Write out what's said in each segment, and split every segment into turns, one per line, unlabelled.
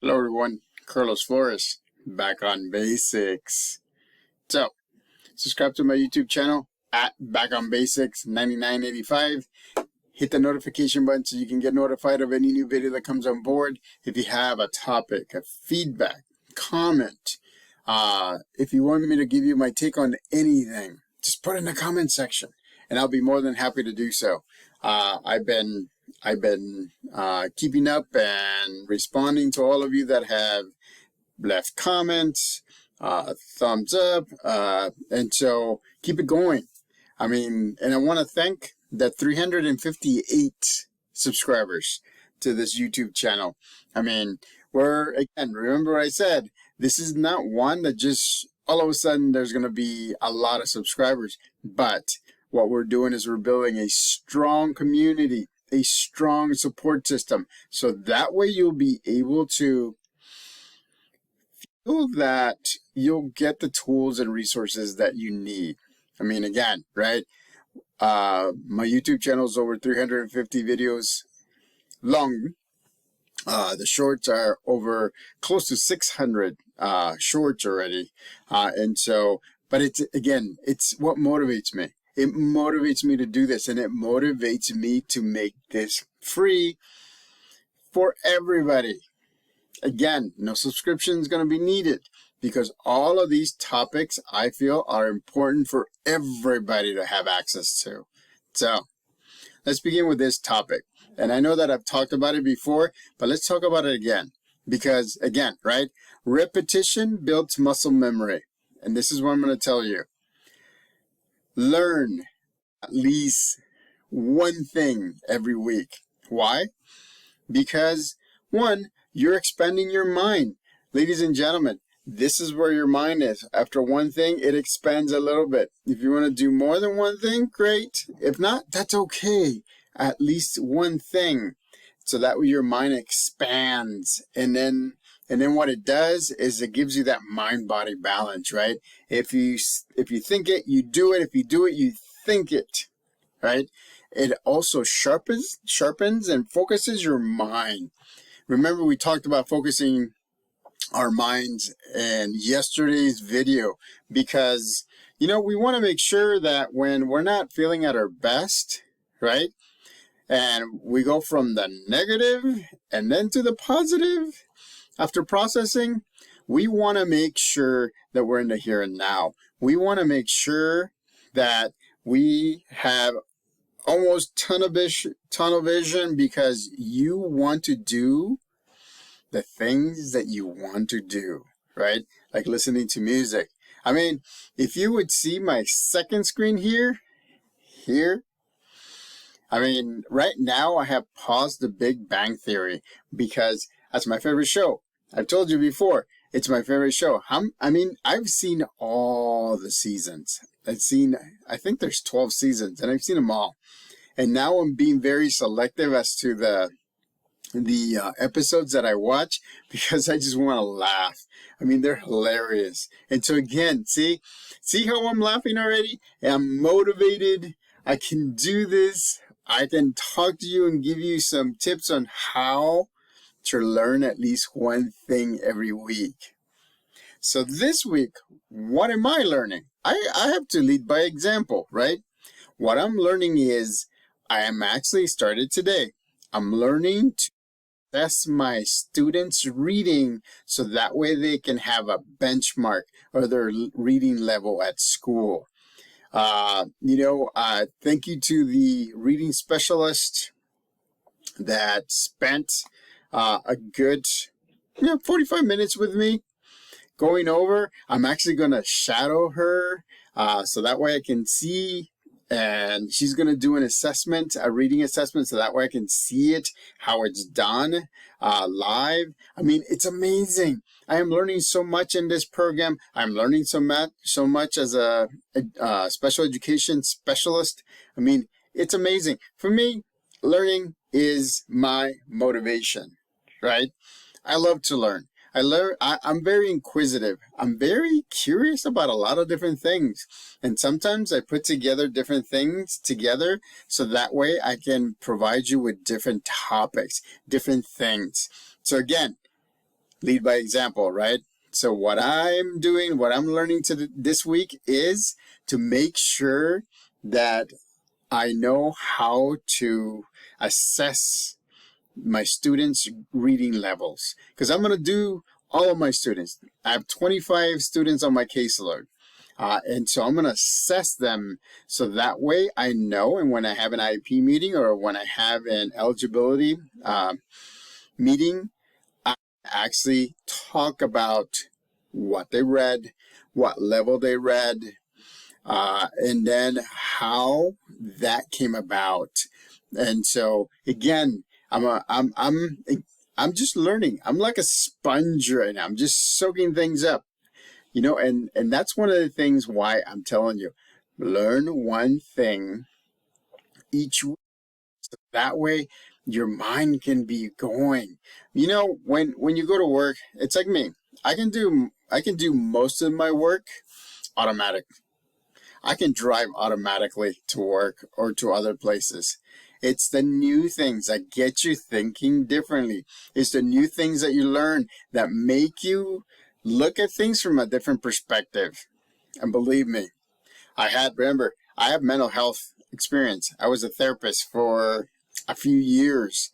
Hello everyone, Carlos Flores, back on basics. So, subscribe to my YouTube channel at Back on Basics 9985. Hit the notification button so you can get notified of any new video that comes on board. If you have a topic, a feedback, comment, if you want me to give you my take on anything, just put it in the comment section and I'll be more than happy to do so. I've been keeping up and responding to all of you that have left comments, thumbs up, and so keep it going. I mean, and I want to thank the 358 subscribers to this YouTube channel. I mean, again, remember what I said, this is not one that just all of a sudden there's going to be a lot of subscribers, but what we're doing is we're building a strong community, a strong support system. So that way you'll be able to feel that you'll get the tools and resources that you need. I mean, again, right? My YouTube channel is over 350 videos long. The shorts are over close to 600 shorts already. And so, but it's what motivates me. It motivates me to do this, and it motivates me to make this free for everybody. Again, no subscription is going to be needed because all of these topics I feel are important for everybody to have access to. So let's begin with this topic. And I know that I've talked about it before, but let's talk about it again. Because again, right? Repetition builds muscle memory. And this is what I'm going to tell you. Learn at least one thing every week. Why? Because one, you're expanding your mind. Ladies and gentlemen, this is where your mind is. After one thing, it expands a little bit. If you want to do more than one thing, great. If not, that's okay. At least one thing. So that way your mind expands. And then what it does is it gives you that mind-body balance, right? If you think it, you do it. If you do it, you think it, right? It also sharpens and focuses your mind. Remember, we talked about focusing our minds in yesterday's video because, you know, we want to make sure that when we're not feeling at our best, right? And we go from the negative and then to the positive after processing, we want to make sure that we're in the here and now. We want to make sure that we have almost tunnel vision because you want to do the things that you want to do, right? Like listening to music. I mean, if you would see my second screen here, I mean, right now I have paused The Big Bang Theory because that's my favorite show. I've told you before, it's my favorite show. I mean, I've seen all the seasons. I think there's 12 seasons, and I've seen them all. And now I'm being very selective as to the episodes that I watch because I just want to laugh. I mean, they're hilarious. And so again, see how I'm laughing already? I'm motivated. I can do this. I can talk to you and give you some tips on how to learn at least one thing every week. So this week, what am I learning? I have to lead by example, right? What I'm learning is I am actually started today. I'm learning to assess my students' reading so that way they can have a benchmark or their reading level at school. Thank you to the reading specialist that spent a good 45 minutes with me going over. I'm actually going to shadow her so that way I can see, and she's going to do an assessment, a reading assessment, so that way I can see it, how it's done live. I mean, it's amazing. I am learning so much in this program. I'm learning so much as a special education specialist. I mean, it's amazing. For me, learning is my motivation, right? I love to learn. I'm very inquisitive. I'm very curious about a lot of different things. And sometimes I put together different things together so that way I can provide you with different topics, different things. So again, lead by example, right? So what I'm doing, what I'm learning this week is to make sure that I know how to assess my students' reading levels. Because I'm going to do all of my students. I have 25 students on my caseload. And so I'm going to assess them so that way I know, and when I have an IEP meeting or when I have an eligibility meeting, I actually talk about what they read, what level they read, and then how that came about. And so again, I'm just learning. I'm like a sponge right now. I'm just soaking things up, and that's one of the things why I'm telling you, learn one thing each week. So that way your mind can be going. When you go to work, it's like me. I can do most of my work automatic. I can drive automatically to work or to other places. It's the new things that get you thinking differently. It's the new things that you learn that make you look at things from a different perspective. And believe me, remember, I have mental health experience. I was a therapist for a few years.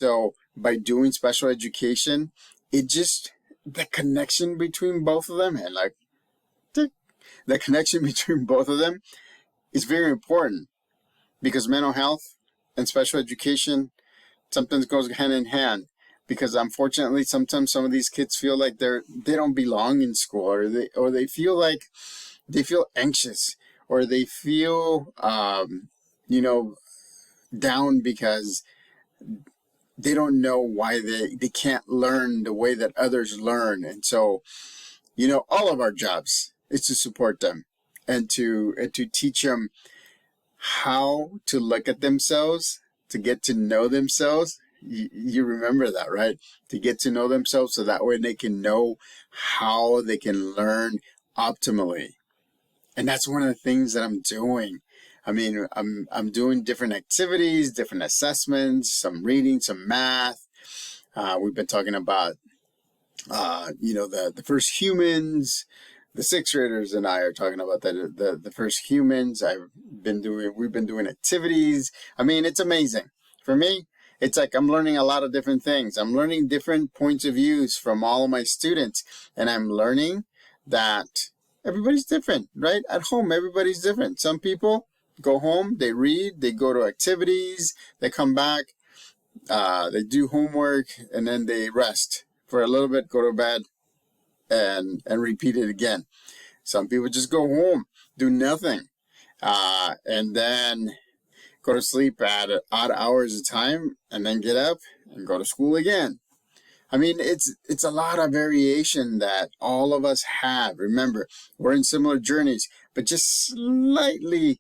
So by doing special education, the connection between both of them, and like, the connection between both of them is very important, because mental health and special education sometimes goes hand in hand, because unfortunately sometimes some of these kids feel like they don't belong in school, or they feel like they feel anxious, or they feel down because they don't know why they can't learn the way that others learn. And so all of our jobs is to support them and to teach them how to look at themselves, to get to know themselves. You remember that, right? To get to know themselves so that way they can know how they can learn optimally. And that's one of the things that I'm doing. I mean, I'm doing different activities, different assessments, some reading, some math. We've been talking about, the first humans. The sixth graders and I are talking about the first humans. We've been doing activities. I mean, it's amazing. For me, it's like I'm learning a lot of different things. I'm learning different points of views from all of my students, and I'm learning that everybody's different, right? At home, everybody's different. Some people go home, they read, they go to activities, they come back, they do homework, and then they rest for a little bit, go to bed, and repeat it again. Some people just go home, do nothing, and then go to sleep at odd hours of time, and then get up and go to school again. I mean, it's a lot of variation that all of us have. Remember, we're in similar journeys, but just slightly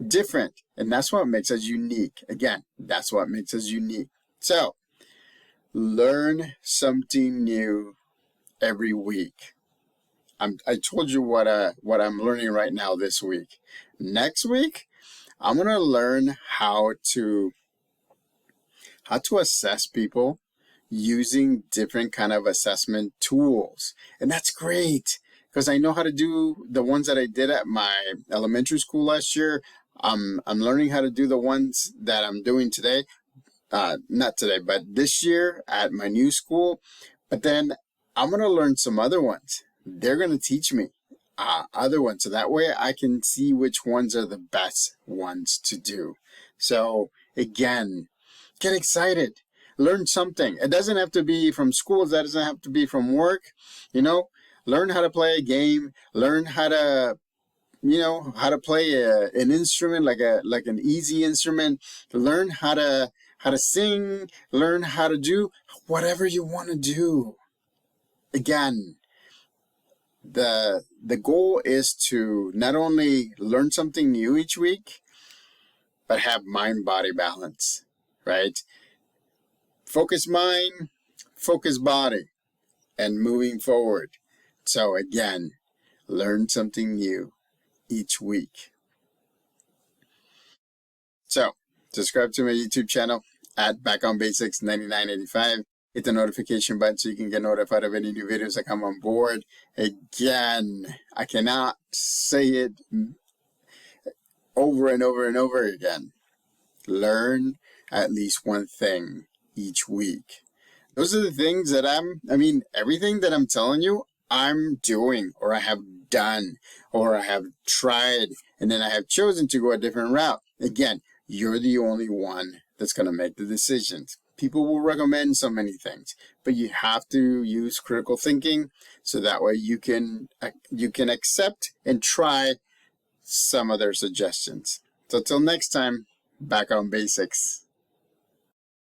different. And that's what makes us unique. Again, that's what makes us unique. So, learn something new every week. I told you what I'm learning right now this week. Next week, I'm gonna learn how to assess people using different kind of assessment tools. And that's great, because I know how to do the ones that I did at my elementary school last year. I'm learning how to do the ones that I'm doing today. Not today, but this year at my new school. But then I'm going to learn some other ones. They're going to teach me other ones. So that way I can see which ones are the best ones to do. So again, get excited. Learn something. It doesn't have to be from school. That doesn't have to be from work. Learn how to play a game. Learn how to play an instrument, like an easy instrument. Learn how to sing. Learn how to do whatever you want to do. Again, the goal is to not only learn something new each week, but have mind-body balance, right? Focus mind, focus body, and moving forward. So again, learn something new each week. So, subscribe to my YouTube channel at Back on Basics 9985. Hit the notification button so you can get notified of any new videos that come on board. Again, I cannot say it over and over and over again. Learn at least one thing each week. Those are the things that everything that I'm telling you, I'm doing, or I have done, or I have tried, and then I have chosen to go a different route. Again, you're the only one that's going to make the decisions. People will recommend so many things, but you have to use critical thinking so that way you can accept and try some of their suggestions. So till next time, back on basics.